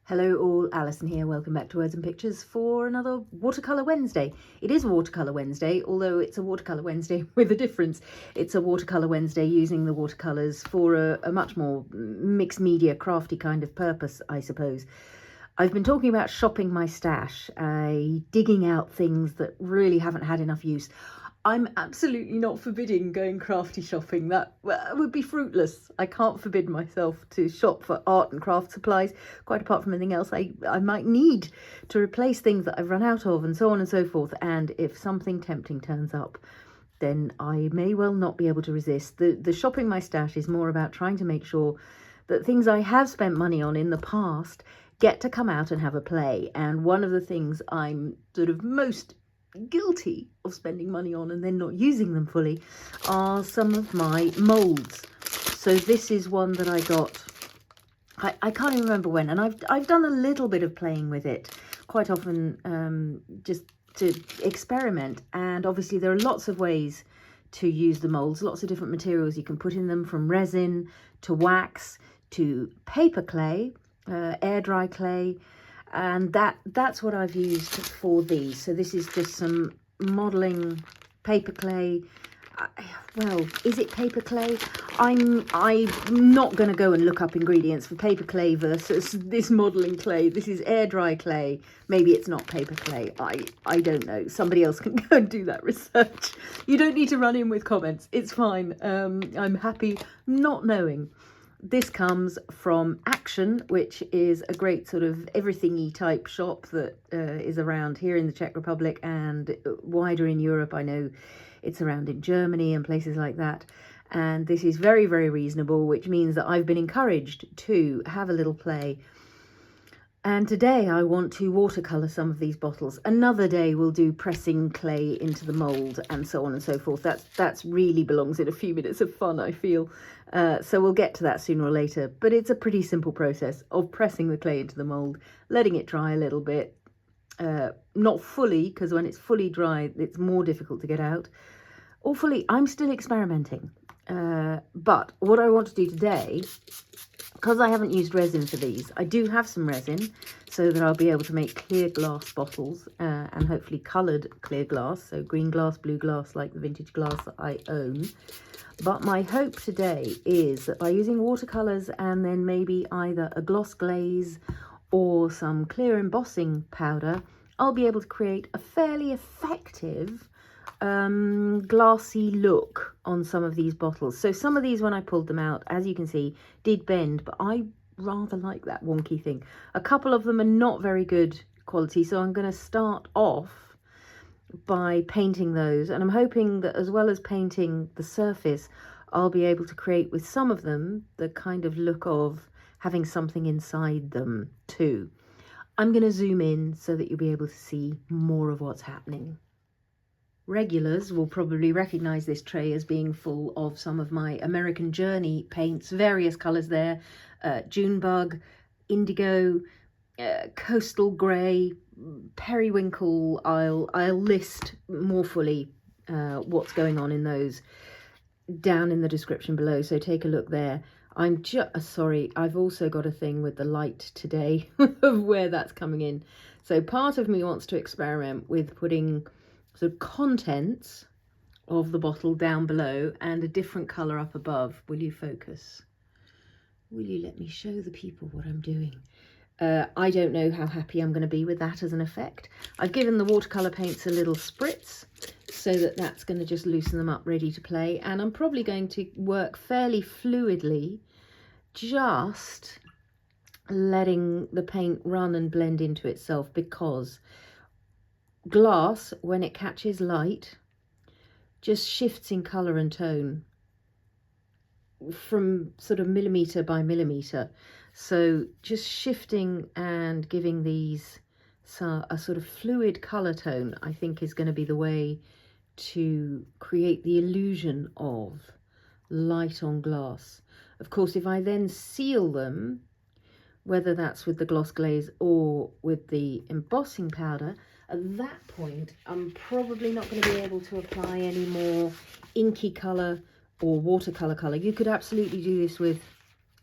Hello all, Alison here. Welcome back to Words and Pictures for another Watercolour Wednesday. It is Watercolour Wednesday, although it's a Watercolour Wednesday with a difference. It's a Watercolour Wednesday using the watercolours for a much more mixed media, crafty kind of purpose, I suppose. I've been talking about shopping my stash, digging out things that really haven't had enough use. I'm absolutely not forbidding going crafty shopping. That would be fruitless. I can't forbid myself to shop for art and craft supplies, quite apart from anything else I might need to replace things that I've run out of, and so on and so forth. And if something tempting turns up, then I may well not be able to resist. The shopping my stash is more about trying to make sure that things I have spent money on in the past get to come out and have a play. And one of the things I'm sort of most guilty of spending money on and then not using them fully are some of my moulds. So this is one that I got, I can't even remember when, and I've done a little bit of playing with it quite often, just to experiment. And obviously there are lots of ways to use the moulds, lots of different materials you can put in them, from resin to wax to paper clay, air dry clay. And that's what I've used for these. So this is just some modelling paper clay. Well, is it paper clay? I'm not going to go and look up ingredients for paper clay versus this modelling clay. This is air dry clay. Maybe it's not paper clay. I don't know. Somebody else can go and do that research. You don't need to run in with comments. It's fine. I'm happy not knowing. This comes from Action, which is a great sort of everything-y type shop that is around here in the Czech Republic and wider in Europe. I know it's around in Germany and places like that. And this is very, very reasonable, which means that I've been encouraged to have a little play. And today I want to watercolour some of these bottles. Another day we'll do pressing clay into the mould and so on and so forth. That's really belongs in a few minutes of fun, I feel. So we'll get to that sooner or later. But it's a pretty simple process of pressing the clay into the mould, letting it dry a little bit. Not fully, because when it's fully dry, it's more difficult to get out. Or fully, I'm still experimenting. But what I want to do today, because I haven't used resin for these, I do have some resin so that I'll be able to make clear glass bottles and hopefully coloured clear glass, so green glass, blue glass, like the vintage glass that I own. But my hope today is that by using watercolours and then maybe either a gloss glaze or some clear embossing powder, I'll be able to create a fairly effective glassy look on some of these bottles. So some of these, when I pulled them out, as you can see, did bend, but I rather like that wonky thing. A couple of them are not very good quality, so I'm going to start off by painting those, and I'm hoping that as well as painting the surface, I'll be able to create with some of them the kind of look of having something inside them too. I'm going to zoom in so that you'll be able to see more of what's happening. Regulars will probably recognise this tray as being full of some of my American Journey paints, various colours there, Junebug, Indigo, Coastal Grey, Periwinkle. I'll list more fully what's going on in those down in the description below, so take a look there. I'm just sorry, I've also got a thing with the light today of where that's coming in. So part of me wants to experiment with putting the contents of the bottle down below and a different colour up above. Will you focus? Will you let me show the people what I'm doing? I don't know how happy I'm going to be with that as an effect. I've given the watercolour paints a little spritz so that that's going to just loosen them up, ready to play. And I'm probably going to work fairly fluidly, just letting the paint run and blend into itself, because glass, when it catches light, just shifts in colour and tone from sort of millimetre by millimetre. So just shifting and giving these a sort of fluid colour tone, I think, is going to be the way to create the illusion of light on glass. Of course, if I then seal them, whether that's with the gloss glaze or with the embossing powder, at that point I'm probably not going to be able to apply any more inky colour or watercolour colour. You could absolutely do this with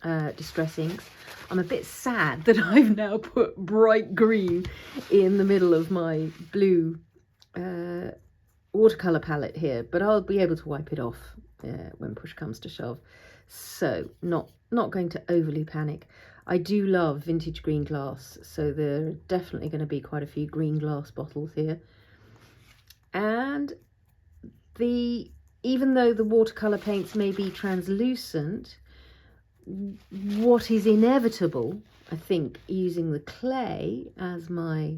distress inks. I'm a bit sad that I've now put bright green in the middle of my blue watercolour palette here, but I'll be able to wipe it off when push comes to shove. So not going to overly panic. I do love vintage green glass, so there are definitely going to be quite a few green glass bottles here. And even though the watercolour paints may be translucent, what is inevitable, I think, using the clay as my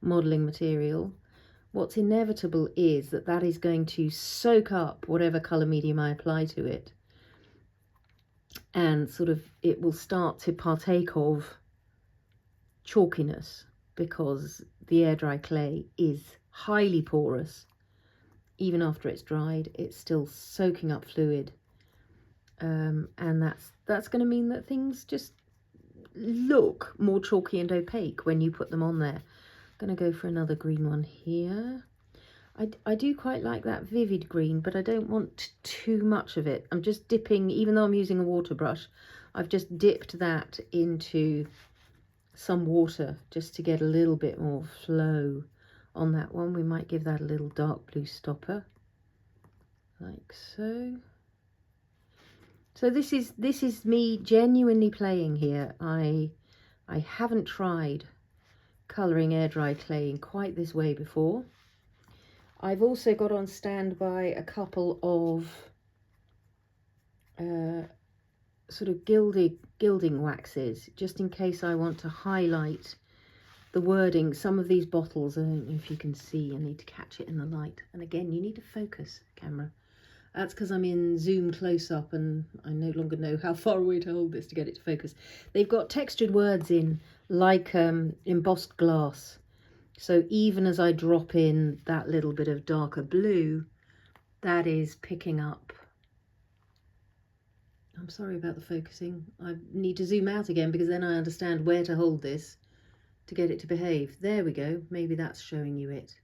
modelling material, what's inevitable is that is going to soak up whatever colour medium I apply to it, and sort of it will start to partake of chalkiness, because the air dry clay is highly porous. Even after it's dried, it's still soaking up fluid, and that's going to mean that things just look more chalky and opaque when you put them on there. I'm going to go for another green one here. I do quite like that vivid green, but I don't want too much of it. I'm just dipping, even though I'm using a water brush, I've just dipped that into some water just to get a little bit more flow on that one. We might give that a little dark blue stopper, like so. So this is me genuinely playing here. I haven't tried colouring air dry clay in quite this way before. I've also got on standby a couple of sort of gilding waxes, just in case I want to highlight the wording. Some of these bottles, I don't know if you can see, I need to catch it in the light. And again, you need to focus camera. That's because I'm in zoom close-up and I no longer know how far away to hold this to get it to focus. They've got textured words in, like embossed glass. So even as I drop in that little bit of darker blue, that is picking up. I'm sorry about the focusing. I need to zoom out again, because then I understand where to hold this to get it to behave. There we go. Maybe that's showing you it.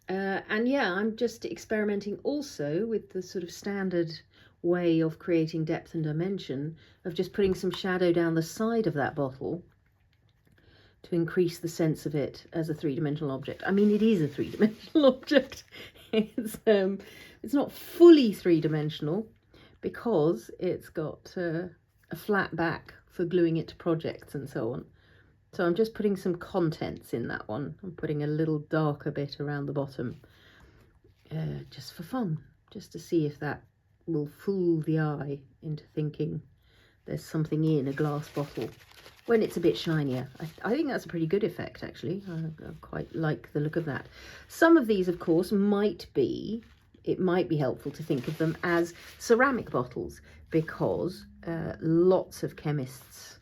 And yeah, I'm just experimenting also with the sort of standard way of creating depth and dimension, of just putting some shadow down the side of that bottle to increase the sense of it as a three-dimensional object. I mean, it is a three-dimensional object. It's not fully three-dimensional because it's got a flat back for gluing it to projects and so on. So I'm just putting some contents in that one. I'm putting a little darker bit around the bottom, just for fun, just to see if that will fool the eye into thinking there's something in a glass bottle when it's a bit shinier. I think that's a pretty good effect, actually. I quite like the look of that. Some of these, of course, it might be helpful to think of them as ceramic bottles, because lots of chemists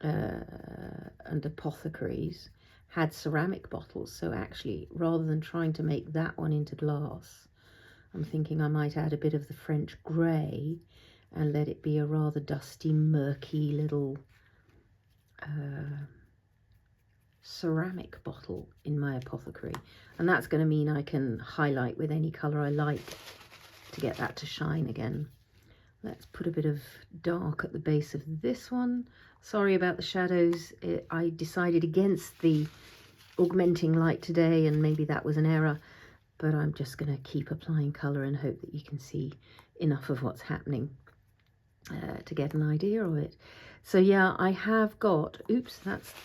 and apothecaries had ceramic bottles. So actually, rather than trying to make that one into glass, I'm thinking I might add a bit of the French grey and let it be a rather dusty, murky little ceramic bottle in my apothecary. And that's going to mean I can highlight with any colour I like to get that to shine again. Let's put a bit of dark at the base of this one. Sorry about the shadows. I decided against the augmenting light today, and maybe that was an error, but I'm just going to keep applying colour and hope that you can see enough of what's happening to get an idea of it. So yeah, I have got, oops,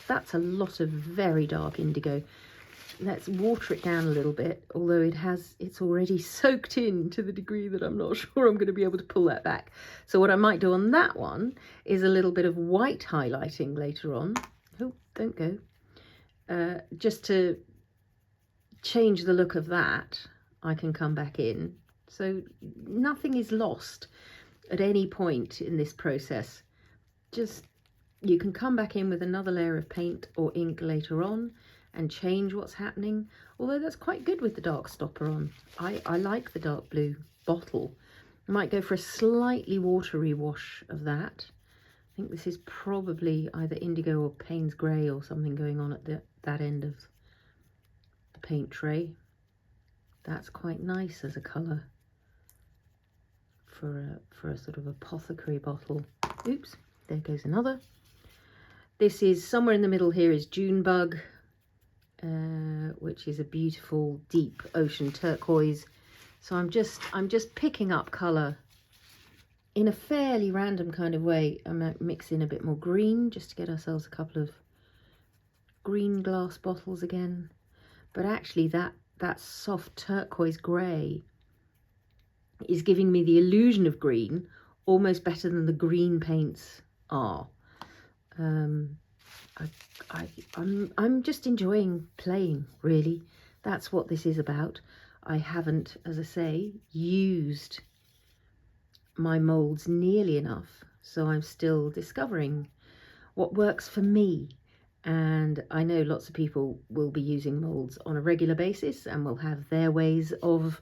that's a lot of very dark indigo. Let's water it down a little bit, although it's already soaked in to the degree that I'm not sure I'm going to be able to pull that back. So what I might do on that one is a little bit of white highlighting later on. Oh, don't go. Just to change the look of that, I can come back in. So nothing is lost at any point in this process. Just, you can come back in with another layer of paint or ink later on and change what's happening, although that's quite good with the dark stopper on. I like the dark blue bottle. I might go for a slightly watery wash of that. I think this is probably either indigo or Payne's grey or something going on at that end of the paint tray. That's quite nice as a colour for a sort of apothecary bottle. Oops, there goes another. This is somewhere in the middle here is Junebug, which is a beautiful deep ocean turquoise. So I'm just picking up colour in a fairly random kind of way. I might mix in a bit more green just to get ourselves a couple of green glass bottles again. But actually that soft turquoise grey is giving me the illusion of green almost better than the green paints are. I'm just enjoying playing, really. That's what this is about. I haven't, as I say, used my moulds nearly enough, so I'm still discovering what works for me. And I know lots of people will be using moulds on a regular basis and will have their ways of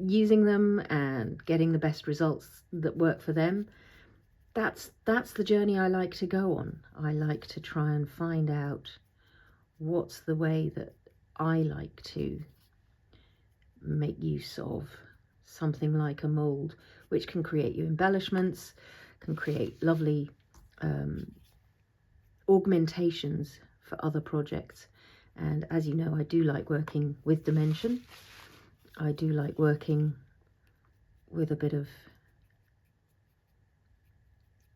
using them and getting the best results that work for them. That's the journey I like to go on. I like to try and find out what's the way that I like to make use of something like a mould, which can create you embellishments, can create lovely augmentations for other projects. And as you know, I do like working with dimension. I do like working with a bit of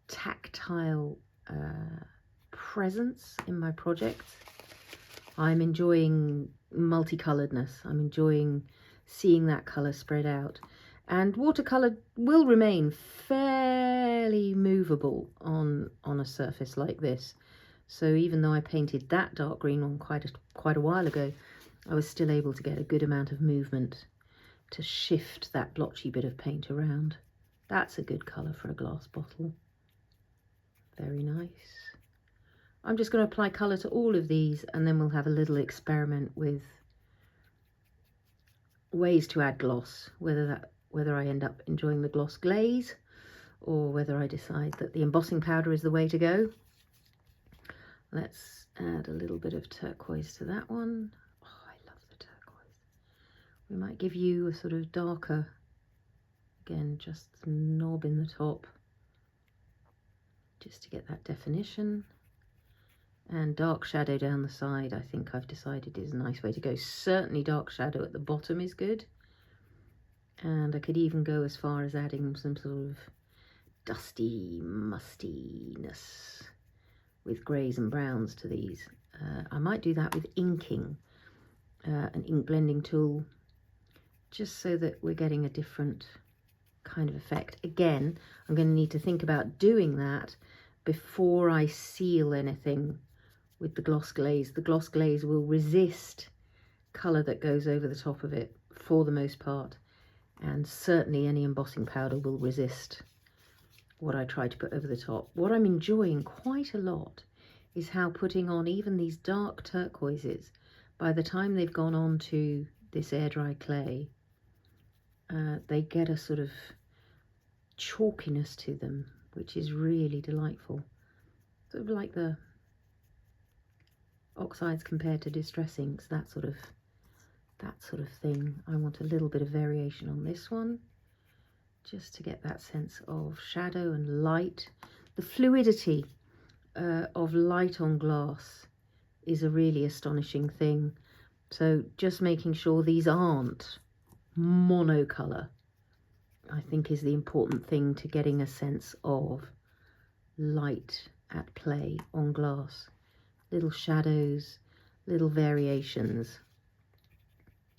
tactile presence in my projects. I'm enjoying multicoloredness. I'm enjoying seeing that colour spread out. And watercolour will remain fairly movable on a surface like this. So even though I painted that dark green one quite a while ago, I was still able to get a good amount of movement to shift that blotchy bit of paint around. That's a good colour for a glass bottle. Very nice. I'm just going to apply colour to all of these, and then we'll have a little experiment with ways to add gloss, whether I end up enjoying the gloss glaze or whether I decide that the embossing powder is the way to go. Let's add a little bit of turquoise to that one. Oh, I love the turquoise. We might give you a sort of darker, again, just the knob in the top, just to get that definition. And dark shadow down the side, I think I've decided is a nice way to go. Certainly dark shadow at the bottom is good. And I could even go as far as adding some sort of dusty mustiness with greys and browns to these. I might do that with inking, an ink blending tool, just so that we're getting a different kind of effect. Again, I'm going to need to think about doing that before I seal anything with the gloss glaze. The gloss glaze will resist colour that goes over the top of it for the most part, and certainly any embossing powder will resist what I try to put over the top. What I'm enjoying quite a lot is how putting on even these dark turquoises, by the time they've gone on to this air dry clay, they get a sort of chalkiness to them, which is really delightful. Sort of like the oxides compared to distress inks, that sort of thing. I want a little bit of variation on this one, just to get that sense of shadow and light. The fluidity of light on glass is a really astonishing thing. So just making sure these aren't monocolour, I think, is the important thing to getting a sense of light at play on glass. Little shadows, little variations.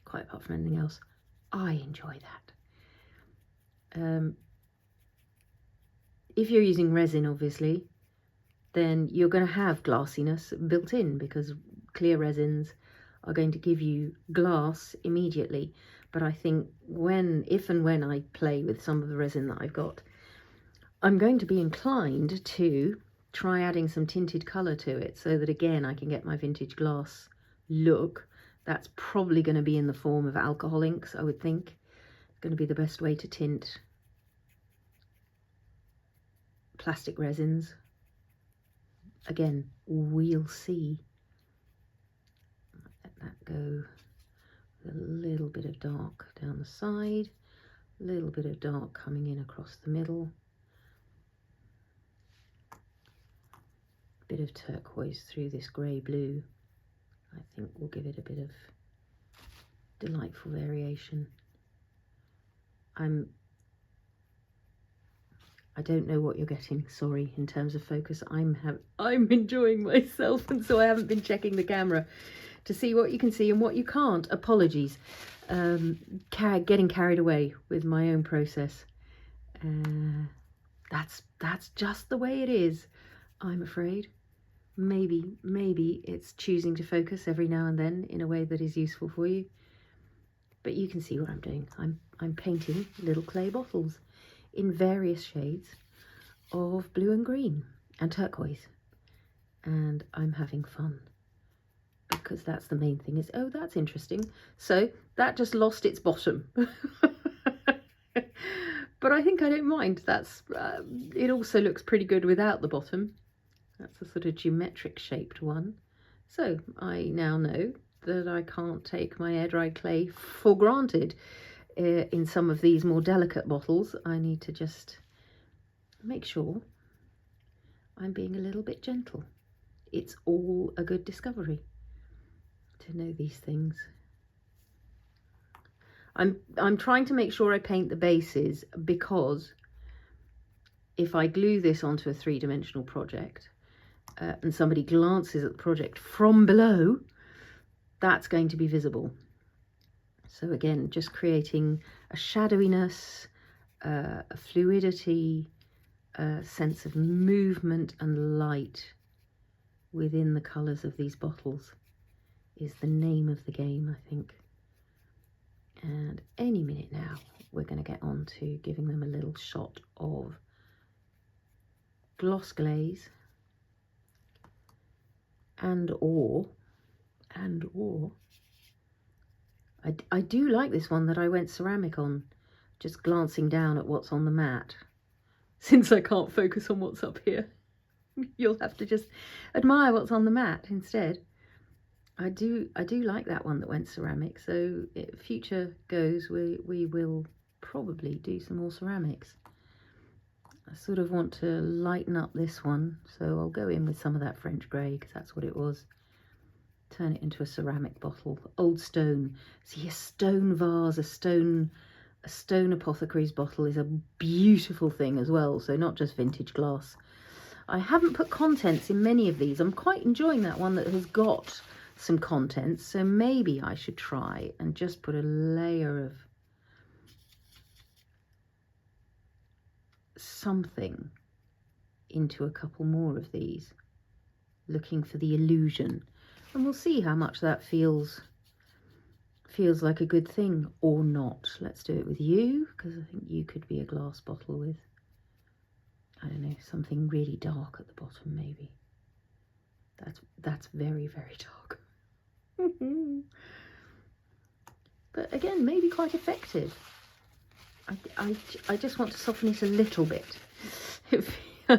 Quite apart from anything else, I enjoy that. If you're using resin, obviously, then you're going to have glassiness built in, because clear resins are going to give you glass immediately. But I think if and when I play with some of the resin that I've got, I'm going to be inclined to try adding some tinted colour to it, so that again I can get my vintage glass look. That's probably going to be in the form of alcohol inks, I would think. It's going to be the best way to tint plastic resins. Again, we'll see. Let that go. A little bit of dark down the side, a little bit of dark coming in across the middle. bit of turquoise through this grey blue, I think will give it a bit of delightful variation. I don't know what you're getting, sorry, in terms of focus. I'm enjoying myself, and so I haven't been checking the camera to see what you can see and what you can't. Apologies. Getting carried away with my own process. That's just the way it is, I'm afraid. Maybe it's choosing to focus every now and then in a way that is useful for you. But you can see what I'm doing. I'm painting little clay bottles in various shades of blue and green and turquoise, and I'm having fun, because that's the main thing. Is, oh, that's interesting, so that just lost its bottom. But I think I don't mind. That's it also looks pretty good without the bottom. That's a sort of geometric shaped one, so I now know that I can't take my air dried clay for granted. In some of these more delicate bottles, I need to just make sure I'm being a little bit gentle. It's all a good discovery to know these things. I'm trying to make sure I paint the bases, because if I glue this onto a three-dimensional project and somebody glances at the project from below, that's going to be visible. So again, just creating a shadowiness, a fluidity, a sense of movement and light within the colours of these bottles is the name of the game, I think. And any minute now, we're going to get on to giving them a little shot of gloss glaze and or. I do like this one that I went ceramic on, just glancing down at what's on the mat. Since I can't focus on what's up here, you'll have to just admire what's on the mat instead. I do like that one that went ceramic, so if future goes, we will probably do some more ceramics. I sort of want to lighten up this one, so I'll go in with some of that French grey, because that's what it was. Turn it into a ceramic bottle, old stone. See, a stone vase, a stone apothecary's bottle is a beautiful thing as well, so not just vintage glass. I haven't put contents in many of these. I'm quite enjoying that one that has got some contents, so maybe I should try and just put a layer of something into a couple more of these, looking for the illusion. And we'll see how much that feels like a good thing or not. Let's do it with you, because I think you could be a glass bottle with, I don't know, something really dark at the bottom maybe. That's very, very dark. But again, maybe quite effective. I just want to soften it a little bit. It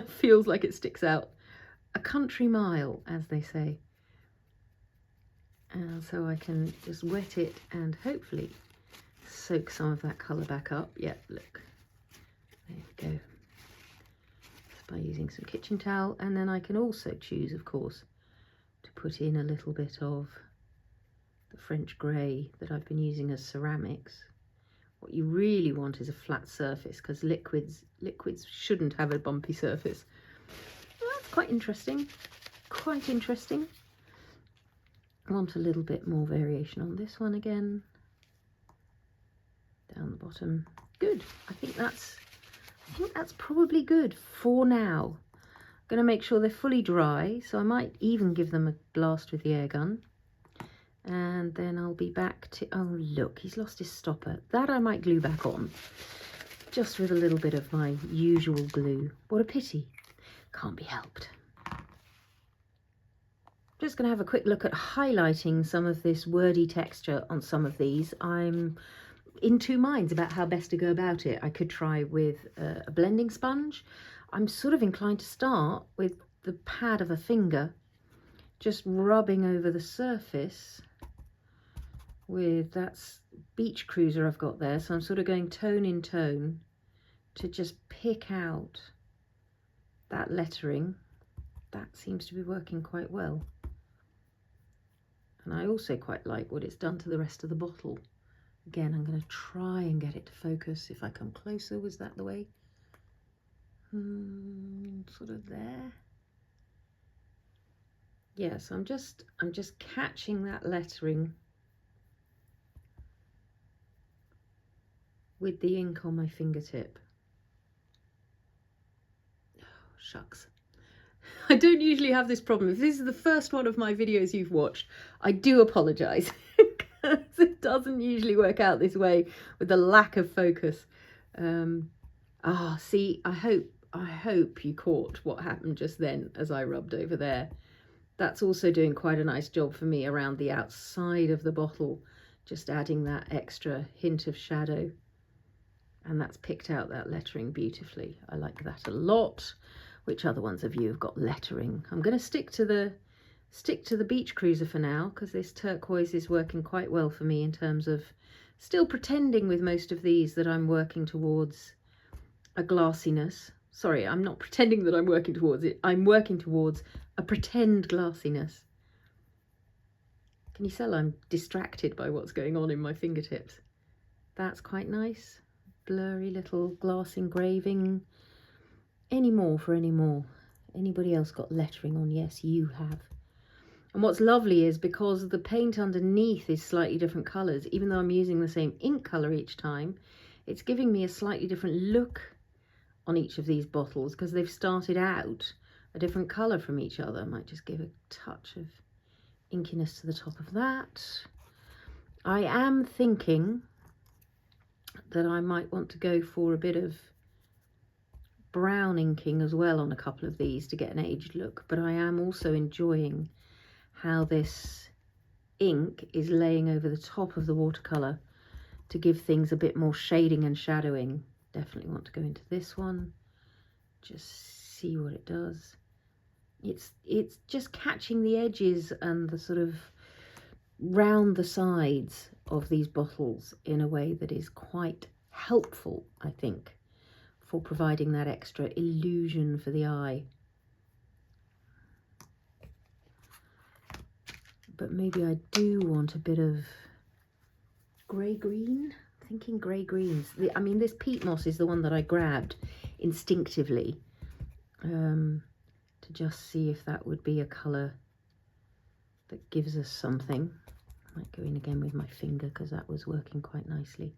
feels like it sticks out a country mile, as they say. And so I can just wet it and hopefully soak some of that colour back up. Yeah, look, there we go. Just by using some kitchen towel, and then I can also choose, of course, to put in a little bit of the French grey that I've been using as ceramics. What you really want is a flat surface, because liquids shouldn't have a bumpy surface. Well, that's quite interesting. Quite interesting. I want a little bit more variation on this one again. Down the bottom. Good. I think that's probably good for now. I'm going to make sure they're fully dry, so I might even give them a blast with the air gun. And then I'll be back to, oh look, he's lost his stopper. That I might glue back on, just with a little bit of my usual glue. What a pity. Can't be helped. Just going to have a quick look at highlighting some of this wordy texture on some of these. I'm in two minds about how best to go about it. I could try with a blending sponge. I'm sort of inclined to start with the pad of a finger, just rubbing over the surface with that beach cruiser I've got there. So I'm sort of going tone in tone to just pick out that lettering that seems to be working quite well. And I also quite like what it's done to the rest of the bottle. Again, I'm going to try and get it to focus. If I come closer, was that the way? Sort of there. Yes, I'm just catching that lettering with the ink on my fingertip. Oh, shucks. I don't usually have this problem. If this is the first one of my videos you've watched, I do apologise. Because it doesn't usually work out this way with the lack of focus. See, I hope you caught what happened just then as I rubbed over there. That's also doing quite a nice job for me around the outside of the bottle, just adding that extra hint of shadow. And that's picked out that lettering beautifully. I like that a lot. Which other ones of you have got lettering? I'm going to stick to the beach cruiser for now, because this turquoise is working quite well for me in terms of still pretending with most of these that I'm working towards a glassiness. Sorry, I'm not pretending that I'm working towards it. I'm working towards a pretend glassiness. Can you tell I'm distracted by what's going on in my fingertips? That's quite nice. Blurry little glass engraving. Any more for any more? Anybody else got lettering on? Yes, you have. And what's lovely is because the paint underneath is slightly different colours, even though I'm using the same ink colour each time, it's giving me a slightly different look on each of these bottles because they've started out a different colour from each other. I might just give a touch of inkiness to the top of that. I am thinking that I might want to go for a bit of brown inking as well on a couple of these to get an aged look, but I am also enjoying how this ink is laying over the top of the watercolour to give things a bit more shading and shadowing. Definitely want to go into this one, just see what it does. It's just catching the edges and the sort of round the sides of these bottles in a way that is quite helpful, I think, for providing that extra illusion for the eye. But maybe I do want a bit of grey-green. I'm thinking grey-greens. I mean, this peat moss is the one that I grabbed instinctively to just see if that would be a colour that gives us something. I might go in again with my finger because that was working quite nicely.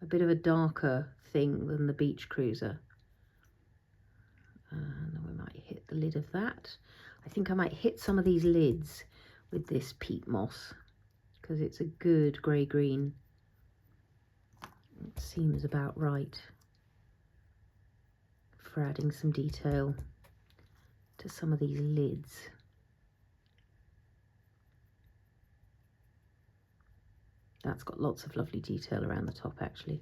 A bit of a darker thing than the beach cruiser. And we might hit the lid of that. I think I might hit some of these lids with this peat moss because it's a good grey-green. It seems about right for adding some detail to some of these lids. That's got lots of lovely detail around the top actually.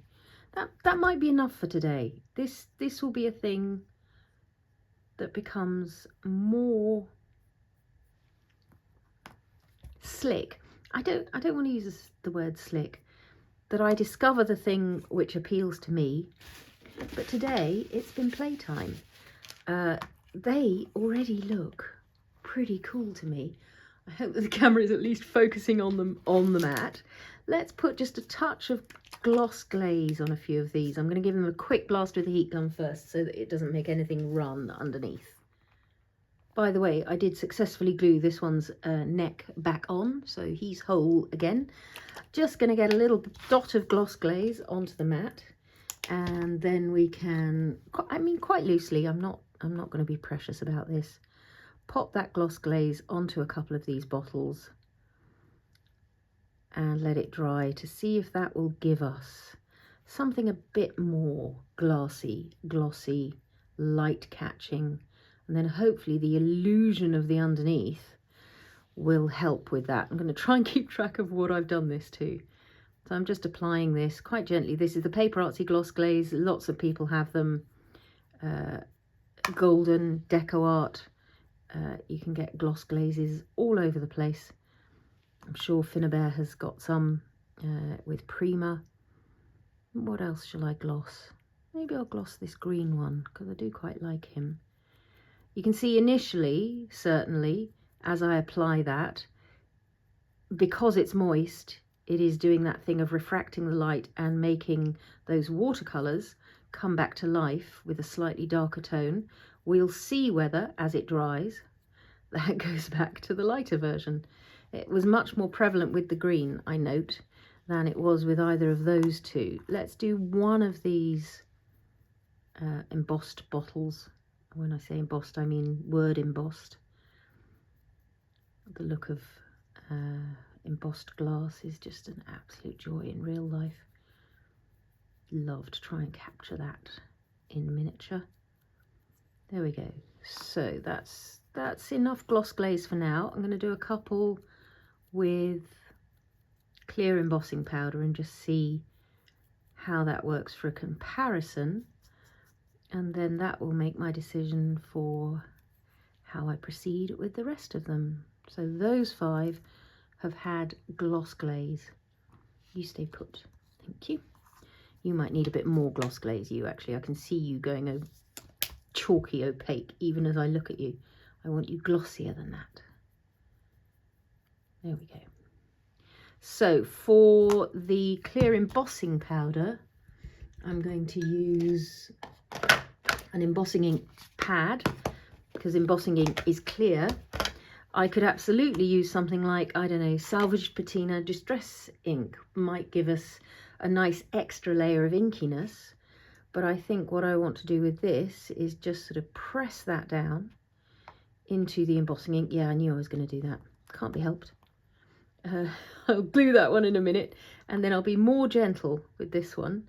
That might be enough for today. This will be a thing that becomes more slick. I don't want to use the word slick. That I discover the thing which appeals to me. But today it's been playtime. They already look pretty cool to me. I hope that the camera is at least focusing on them on the mat. Let's put just a touch of gloss glaze on a few of these. I'm going to give them a quick blast with the heat gun first so that it doesn't make anything run underneath. By the way, I did successfully glue this one's neck back on, so he's whole again. Just going to get a little dot of gloss glaze onto the mat, and then we can, I mean quite loosely, I'm not going to be precious about this, pop that gloss glaze onto a couple of these bottles and let it dry to see if that will give us something a bit more glassy, glossy, light catching, and then hopefully the illusion of the underneath will help with that. I'm going to try and keep track of what I've done this to. So I'm just applying this quite gently. This is the PaperArtsy gloss glaze. Lots of people have them. Golden, Deco Art. You can get gloss glazes all over the place. I'm sure Finnabair has got some with Prima. What else shall I gloss? Maybe I'll gloss this green one because I do quite like him. You can see initially, certainly, as I apply that, because it's moist, it is doing that thing of refracting the light and making those watercolours come back to life with a slightly darker tone. We'll see whether, as it dries, that goes back to the lighter version. It was much more prevalent with the green, I note, than it was with either of those two. Let's do one of these embossed bottles. When I say embossed, I mean word embossed. The look of embossed glass is just an absolute joy in real life. Love to try and capture that in miniature. There we go. So that's enough gloss glaze for now. I'm going to do a couple with clear embossing powder and just see how that works for a comparison, and then that will make my decision for how I proceed with the rest of them. So those 5 have had gloss glaze. You stay put, thank you. You might need a bit more gloss glaze, you actually. I can see you going chalky opaque even as I look at you. I want you glossier than that. There we go. So for the clear embossing powder, I'm going to use an embossing ink pad, because embossing ink is clear. I could absolutely use something like, I don't know, salvaged patina distress ink might give us a nice extra layer of inkiness. But I think what I want to do with this is just sort of press that down into the embossing ink. Yeah, I knew I was going to do that. Can't be helped. I'll glue that one in a minute, and then I'll be more gentle with this one.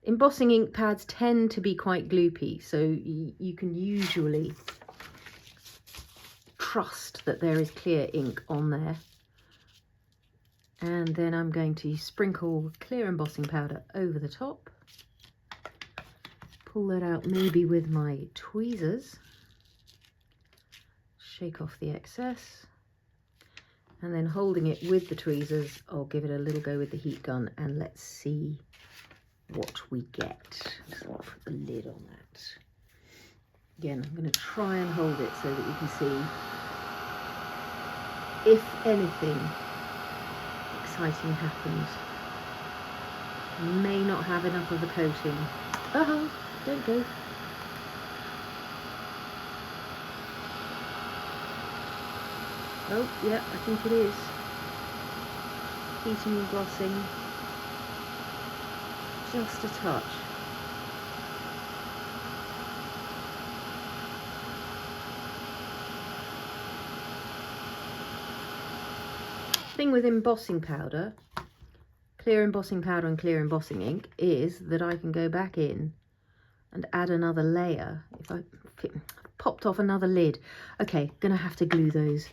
Embossing ink pads tend to be quite gloopy, so you can usually trust that there is clear ink on there. And then I'm going to sprinkle clear embossing powder over the top. Pull that out maybe with my tweezers. Shake off the excess. And then holding it with the tweezers, I'll give it a little go with the heat gun, and let's see what we get. So I'll put the lid on that. Again, I'm going to try and hold it so that you can see, if anything exciting happens. May not have enough of the coating. Oh, don't go. Oh, yeah, I think it is. Heating and glossing. Just a touch. Thing with embossing powder, clear embossing powder and clear embossing ink, is that I can go back in and add another layer. If I popped off another lid. Okay, gonna have to glue those.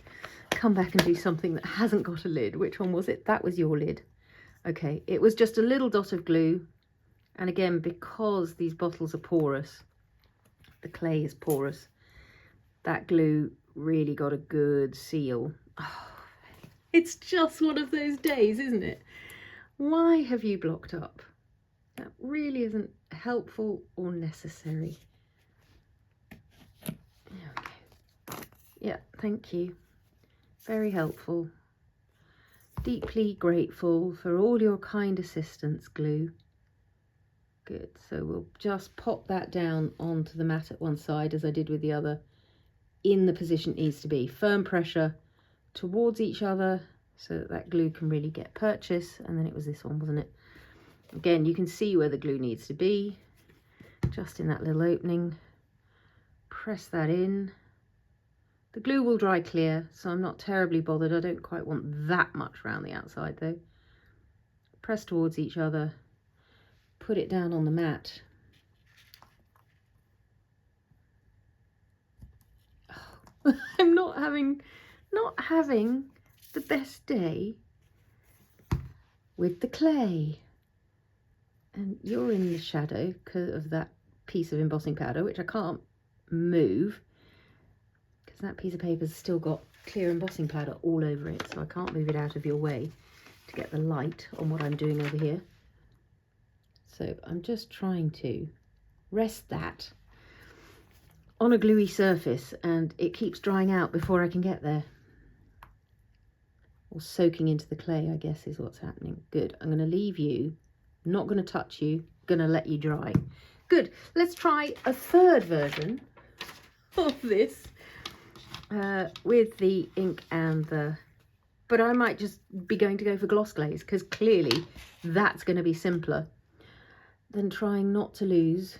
Come back and do something that hasn't got a lid. Which one was it? That was your lid. Okay, it was just a little dot of glue. And again, because these bottles are porous, the clay is porous, that glue really got a good seal. Oh, it's just one of those days, isn't it? Why have you blocked up? That really isn't helpful or necessary. Okay. Yeah, thank you. Very helpful. Deeply grateful for all your kind assistance, glue. Good, so we'll just pop that down onto the mat at one side, as I did with the other, in the position it needs to be. Firm pressure towards each other so that that glue can really get purchase. And then it was this one, wasn't it? Again, you can see where the glue needs to be, just in that little opening. Press that in. The glue will dry clear, so I'm not terribly bothered. I don't quite want that much around the outside though. Press towards each other. Put it down on the mat. Oh, I'm not having the best day with the clay. And you're in the shadow because of that piece of embossing powder, which I can't move because that piece of paper's still got clear embossing powder all over it, so I can't move it out of your way to get the light on what I'm doing over here. So I'm just trying to rest that on a gluey surface and it keeps drying out before I can get there. Or soaking into the clay, I guess, is what's happening. Good. I'm going to leave you, not going to touch you, going to let you dry. Good. Let's try a third version of this with the ink and the... But I might just be going to go for gloss glaze, because clearly that's going to be simpler than trying not to lose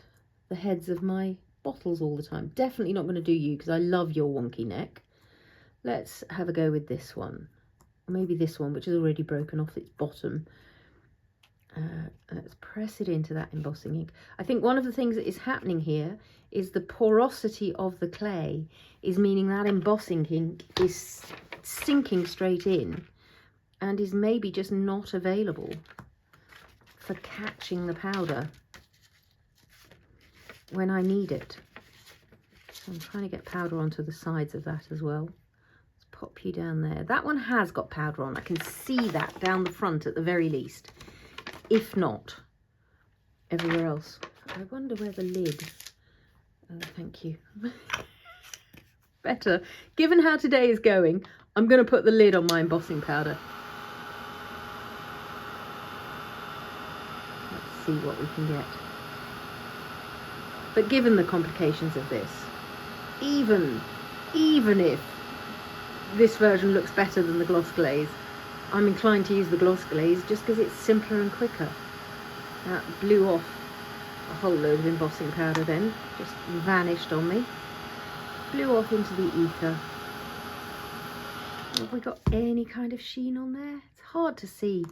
the heads of my bottles all the time. Definitely not going to do you, because I love your wonky neck. Let's have a go with this one. Maybe this one, which is already broken off its bottom. Let's press it into that embossing ink. I think one of the things that is happening here is the porosity of the clay is meaning that embossing ink is sinking straight in and is maybe just not available for catching the powder when I need it. So I'm trying to get powder onto the sides of that as well. Let's pop you down there. That one has got powder on. I can see that down the front at the very least. If not, everywhere else. I wonder where the lid... Oh, thank you. Better. Given how today is going, I'm going to put the lid on my embossing powder. Let's see what we can get. But given the complications of this, even if this version looks better than the gloss glaze, I'm inclined to use the gloss glaze just because it's simpler and quicker. That blew off a whole load of embossing powder then, just vanished on me. Blew off into the ether. Have we got any kind of sheen on there? It's hard to see.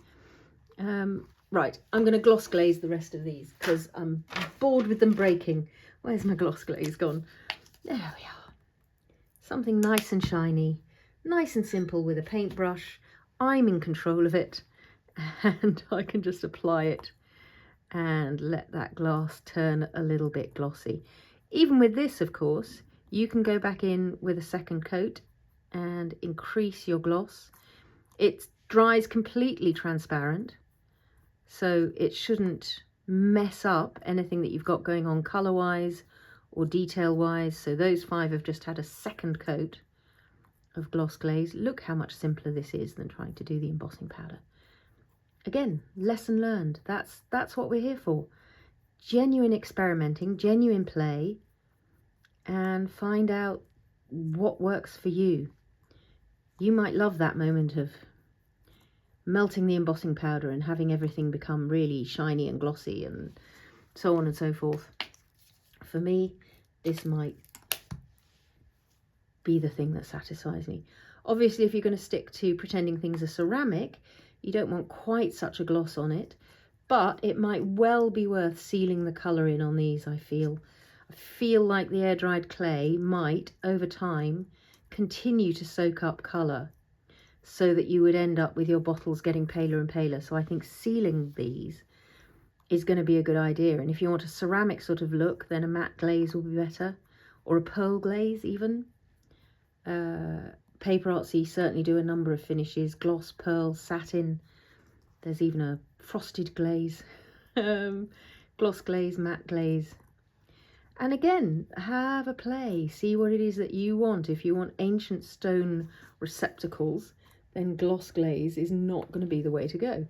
Right, I'm going to gloss glaze the rest of these because I'm bored with them breaking. Where's my gloss glaze gone? There we are. Something nice and shiny, nice and simple with a paintbrush. I'm in control of it and I can just apply it and let that glass turn a little bit glossy. Even with this, of course, you can go back in with a second coat and increase your gloss. It dries completely transparent, so it shouldn't mess up anything that you've got going on colour-wise or detail-wise. So those 5 have just had a second coat of gloss glaze. Look how much simpler this is than trying to do the embossing powder. Again, lesson learned. That's what we're here for. Genuine experimenting, genuine play, and find out what works for you. You might love that moment of melting the embossing powder and having everything become really shiny and glossy and so on and so forth. For me, this might be the thing that satisfies me. Obviously, if you're going to stick to pretending things are ceramic, you don't want quite such a gloss on it, but it might well be worth sealing the colour in on these. I feel like the air-dried clay might, over time, continue to soak up colour so that you would end up with your bottles getting paler and paler. So I think sealing these is going to be a good idea. And if you want a ceramic sort of look, then a matte glaze will be better, or a pearl glaze even. PaperArtsy certainly do a number of finishes: gloss, pearl, satin. There's even a frosted glaze, gloss glaze, matte glaze. And again, have a play, see what it is that you want. If you want ancient stone receptacles, then gloss glaze is not going to be the way to go.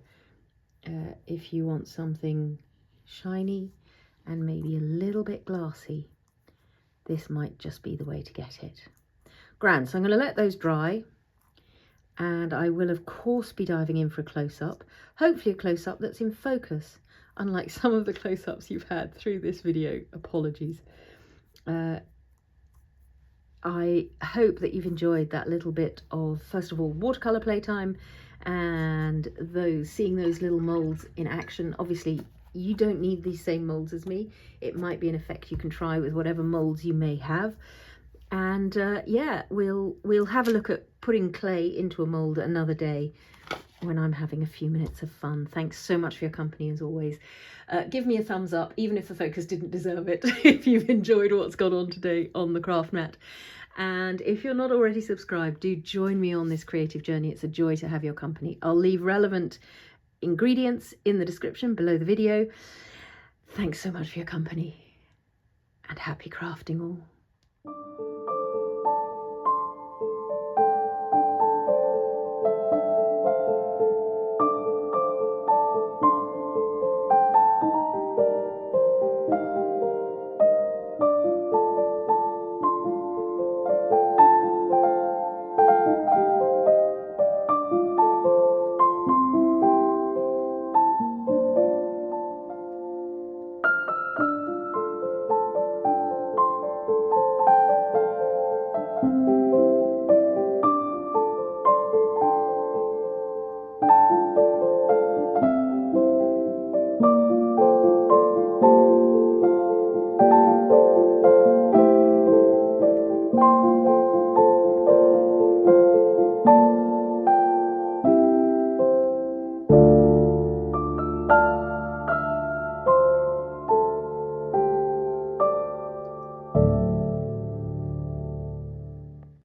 If you want something shiny and maybe a little bit glassy, this might just be the way to get it. Grand. So I'm going to let those dry, and I will of course be diving in for a close-up, hopefully a close-up that's in focus, unlike some of the close-ups you've had through this video. Apologies. I hope that you've enjoyed that little bit of, first of all, watercolour playtime, and seeing those little moulds in action. Obviously, you don't need these same moulds as me. It might be an effect you can try with whatever moulds you may have. And yeah, we'll have a look at putting clay into a mould another day when I'm having a few minutes of fun. Thanks so much for your company as always. Give me a thumbs up, even if the focus didn't deserve it, if you've enjoyed what's gone on today on the craft mat. And if you're not already subscribed, do join me on this creative journey. It's a joy to have your company. I'll leave relevant ingredients in the description below the video. Thanks so much for your company, and happy crafting all.